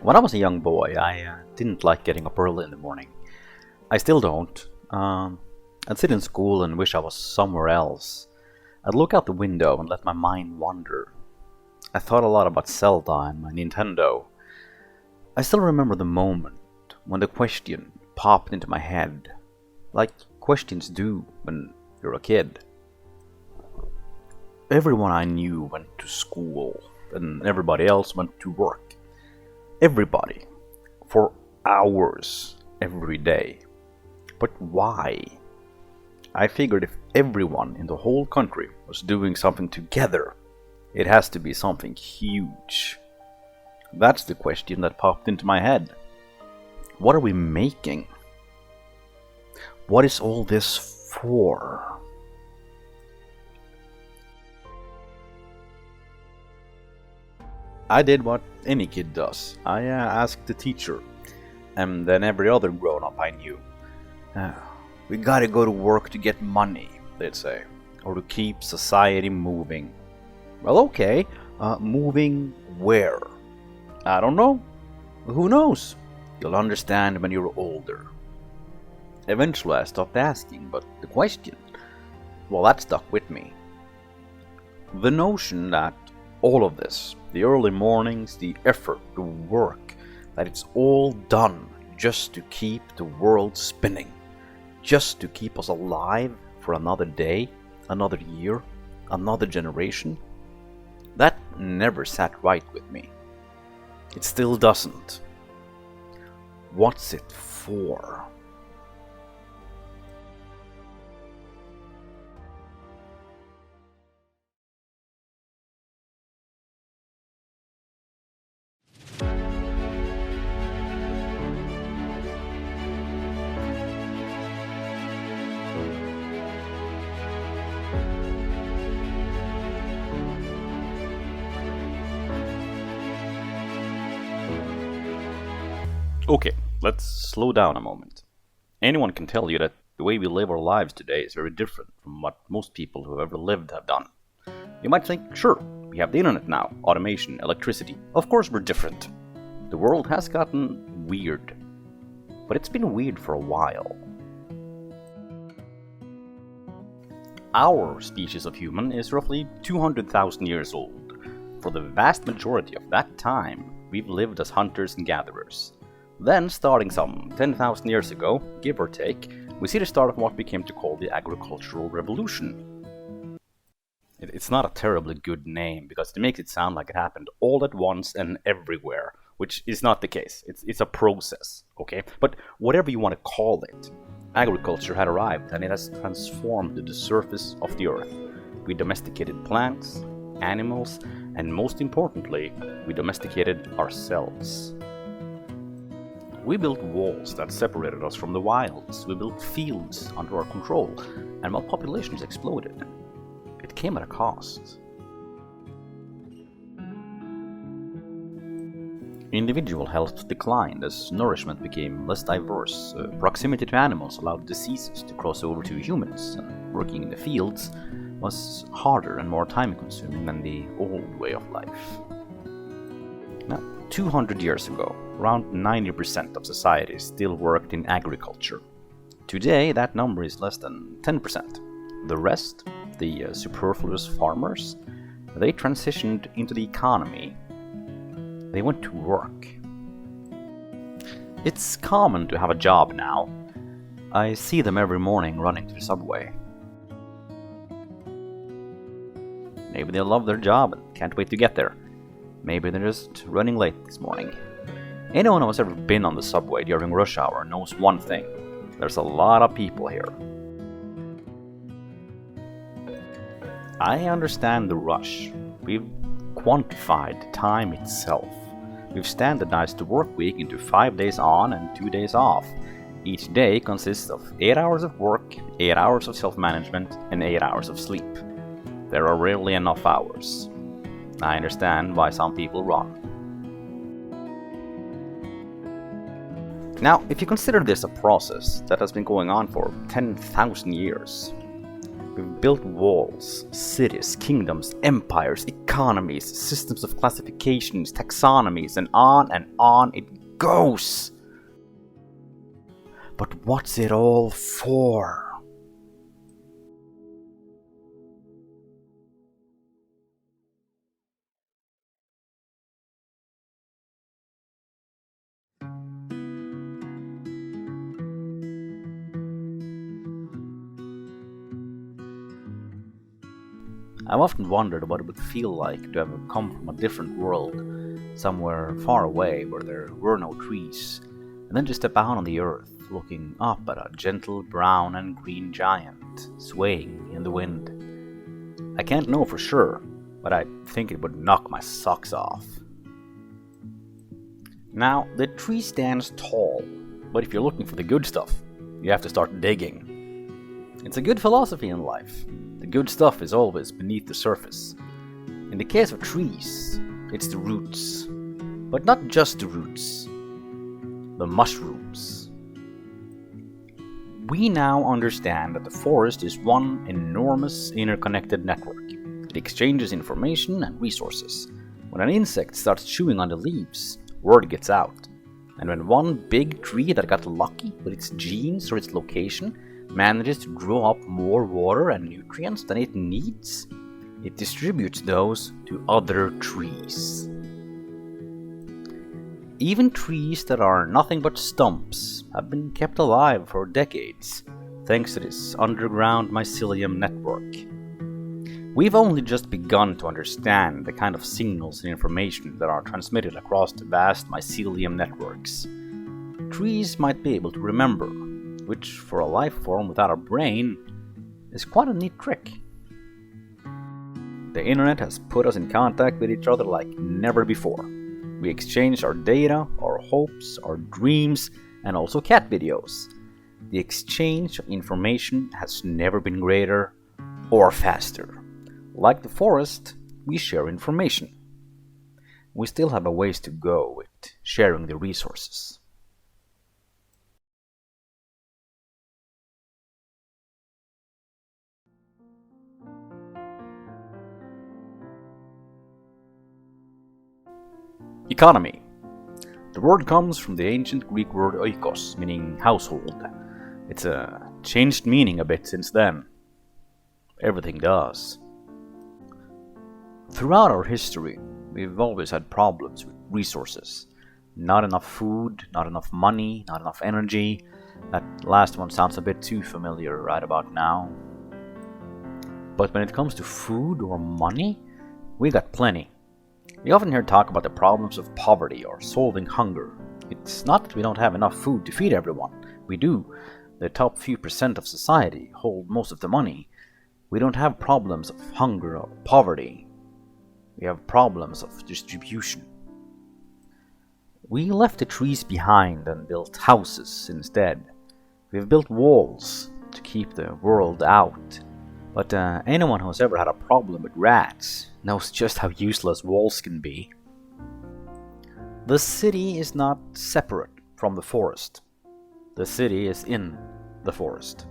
When I was a young boy, I didn't like getting up early in the morning. I still don't. I'd sit in school and wish I was somewhere else. I'd look out the window and let my mind wander. I thought a lot about Zelda and my Nintendo. I still remember the moment when the question popped into my head, like questions do when you're a kid. Everyone I knew went to school, and everybody else went to work. Everybody. For hours every day. But why? I figured if everyone in the whole country was doing something together, it has to be something huge. That's the question that popped into my head. What are we making? What is all this for? I did what any kid does. I asked the teacher, and then every other grown-up I knew. We gotta go to work to get money, they'd say, or to keep society moving. Well, okay, moving where? I don't know. Who knows? You'll understand when you're older. Eventually I stopped asking, but the question, well, that stuck with me. The notion that all of this, the early mornings, the effort, the work, that it's all done just to keep the world spinning, just to keep us alive for another day, another year, another generation, that never sat right with me. It still doesn't. What's it for? Okay, let's slow down a moment. Anyone can tell you that the way we live our lives today is very different from what most people who have ever lived have done. You might think, sure, we have the internet now, automation, electricity. Of course we're different. The world has gotten weird. But it's been weird for a while. Our species of human is roughly 200,000 years old. For the vast majority of that time, we've lived as hunters and gatherers. Then, starting some 10,000 years ago, give or take, we see the start of what we came to call the agricultural revolution. It's not a terribly good name because it makes it sound like it happened all at once and everywhere, which is not the case. It's a process, okay? But whatever you want to call it, agriculture had arrived and it has transformed the surface of the earth. We domesticated plants, animals, and most importantly, we domesticated ourselves. We built walls that separated us from the wilds. We built fields under our control. And while populations exploded, it came at a cost. Individual health declined as nourishment became less diverse. Proximity to animals allowed diseases to cross over to humans. And working in the fields was harder and more time-consuming than the old way of life. Now, 200 years ago, around 90% of society still worked in agriculture. Today, that number is less than 10%. The rest, the superfluous farmers, they transitioned into the economy. They went to work. It's common to have a job now. I see them every morning running to the subway. Maybe they love their job and can't wait to get there. Maybe they're just running late this morning. Anyone who has ever been on the subway during rush hour knows one thing. There's a lot of people here. I understand the rush. We've quantified time itself. We've standardized the work week into 5 days on and 2 days off. Each day consists of 8 hours of work, 8 hours of self-management, and 8 hours of sleep. There are rarely enough hours. I understand why some people run. Now, if you consider this a process that has been going on for 10,000 years, We've built walls, cities, kingdoms, empires, economies, systems of classifications, taxonomies, and on it goes. But what's it all for? I've often wondered what it would feel like to have come from a different world, somewhere far away where there were no trees, and then to step out on the earth, looking up at a gentle brown and green giant swaying in the wind. I can't know for sure, but I think it would knock my socks off. Now, the tree stands tall, but if you're looking for the good stuff, you have to start digging. It's a good philosophy in life. The good stuff is always beneath the surface. In the case of trees, it's the roots. But not just the roots. The mushrooms. We now understand that the forest is one enormous interconnected network. It exchanges information and resources. When an insect starts chewing on the leaves, word gets out. And when one big tree that got lucky with its genes or its location manages to grow up more water and nutrients than it needs, it distributes those to other trees. Even trees that are nothing but stumps have been kept alive for decades, thanks to this underground mycelium network. We've only just begun to understand the kind of signals and information that are transmitted across the vast mycelium networks. Trees might be able to remember, which for a life form without a brain is quite a neat trick. The internet has put us in contact with each other like never before. We exchange our data, our hopes, our dreams, and also cat videos. The exchange of information has never been greater or faster. Like the forest, we share information. We still have a ways to go with sharing the resources. Economy. The word comes from the ancient Greek word oikos, meaning household. It's changed meaning a bit since then. Everything does. Throughout our history, we've always had problems with resources. Not enough food, not enough money, not enough energy. That last one sounds a bit too familiar right about now. But when it comes to food or money, we got plenty. We often hear talk about the problems of poverty or solving hunger. It's not that we don't have enough food to feed everyone. We do. The top few percent of society hold most of the money. We don't have problems of hunger or poverty. We have problems of distribution. We left the trees behind and built houses instead. We've built walls to keep the world out. But anyone who's ever had a problem with rats knows just how useless walls can be. The city is not separate from the forest. The city is in the forest.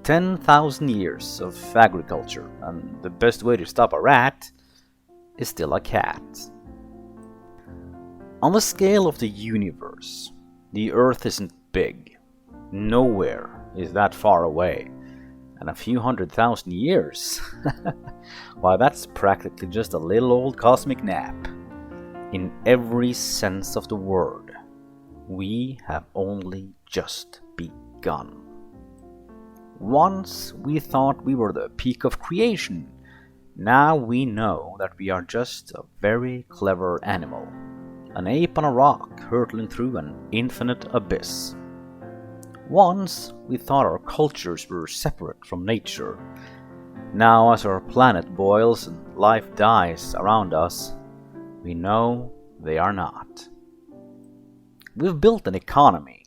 10,000 years of agriculture, and the best way to stop a rat is still a cat. On the scale of the universe, the Earth isn't big. Nowhere is that far away. And a few 100,000 years, why that's practically just a little old cosmic nap. In every sense of the word, we have only just begun. Once we thought we were the peak of creation. Now we know that we are just a very clever animal. An ape on a rock hurtling through an infinite abyss. Once we thought our cultures were separate from nature. Now as our planet boils and life dies around us, we know they are not. We've built an economy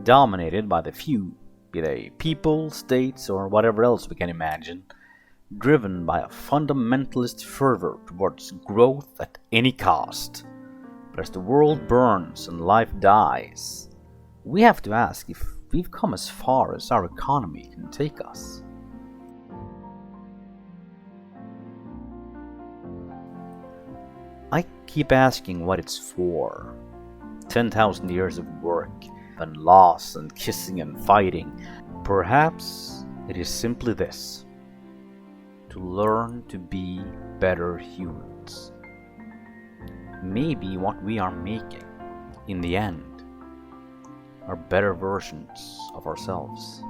dominated by the few, be they people, states, or whatever else we can imagine, driven by a fundamentalist fervor towards growth at any cost. But as the world burns and life dies, we have to ask if we've come as far as our economy can take us. I keep asking what it's for. 10,000 years of work and loss and kissing and fighting. Perhaps it is simply this: to learn to be better humans. Maybe what we are making, in the end, are better versions of ourselves.